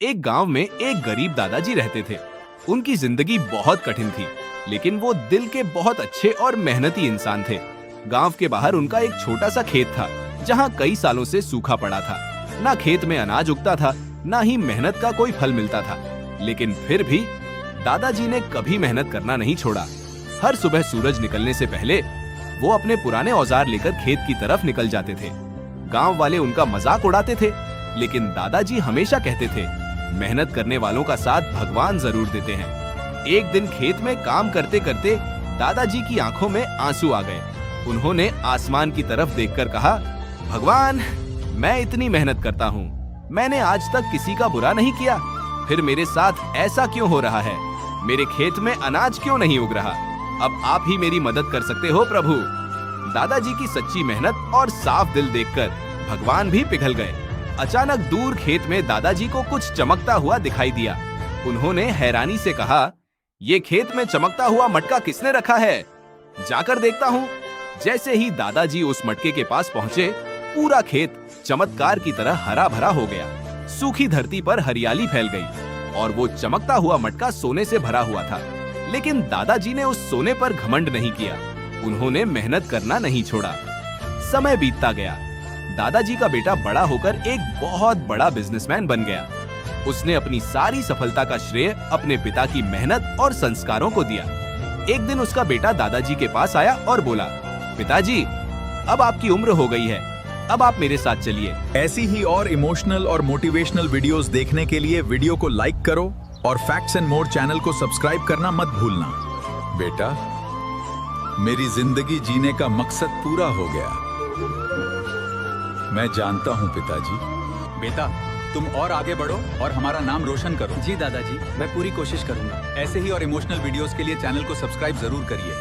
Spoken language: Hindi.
एक गांव में एक गरीब दादाजी रहते थे। उनकी जिंदगी बहुत कठिन थी, लेकिन वो दिल के बहुत अच्छे और मेहनती इंसान थे। गांव के बाहर उनका एक छोटा सा खेत था, जहां कई सालों से सूखा पड़ा था। ना खेत में अनाज उगता था, ना ही मेहनत का कोई फल मिलता था। लेकिन फिर भी दादाजी ने कभी मेहनत करना नहीं छोड़ा। हर सुबह सूरज निकलने से पहले वो अपने पुराने औजार लेकर खेत की तरफ निकल जाते थे। गांव वाले उनका मजाक उड़ाते थे, लेकिन दादाजी हमेशा कहते थे, मेहनत करने वालों का साथ भगवान जरूर देते हैं। एक दिन खेत में काम करते करते दादाजी की आंखों में आंसू आ गए। उन्होंने आसमान की तरफ देखकर कहा, भगवान, मैं इतनी मेहनत करता हूँ, मैंने आज तक किसी का बुरा नहीं किया, फिर मेरे साथ ऐसा क्यों हो रहा है? मेरे खेत में अनाज क्यों नहीं उग रहा? अब आप ही मेरी मदद कर सकते हो प्रभु। दादाजी की सच्ची मेहनत और साफ दिल देखकर भगवान भी पिघल गए। अचानक दूर खेत में दादाजी को कुछ चमकता हुआ दिखाई दिया। उन्होंने हैरानी से कहा, ये खेत में चमकता हुआ मटका किसने रखा है? जाकर देखता हूँ। जैसे ही दादाजी उस मटके के पास पहुँचे, पूरा खेत चमत्कार की तरह हरा भरा हो गया। सूखी धरती पर हरियाली फैल गई और वो चमकता हुआ मटका सोने से भरा हुआ था। लेकिन दादाजी ने उस सोने पर घमंड नहीं किया। उन्होंने मेहनत करना नहीं छोड़ा। समय बीतता गया। दादाजी का बेटा बड़ा होकर एक बहुत बड़ा बिजनेसमैन बन गया। उसने अपनी सारी सफलता का श्रेय अपने पिता की मेहनत और संस्कारों को दिया। एक दिन उसका बेटा दादाजी के पास आया और बोला, पिताजी, अब आपकी उम्र हो गई है, अब आप मेरे साथ चलिए। ऐसी ही और इमोशनल और मोटिवेशनल वीडियोस देखने के लिए वीडियो को लाइक करो और फैक्ट्स एंड मोर चैनल को सब्सक्राइब करना मत भूलना। बेटा, मेरी जिंदगी जीने का मकसद पूरा हो गया। मैं जानता हूं पिताजी। बेटा, तुम और आगे बढ़ो और हमारा नाम रोशन करो। जी दादाजी, मैं पूरी कोशिश करूंगा। ऐसे ही और इमोशनल वीडियोस के लिए चैनल को सब्सक्राइब जरूर करिए।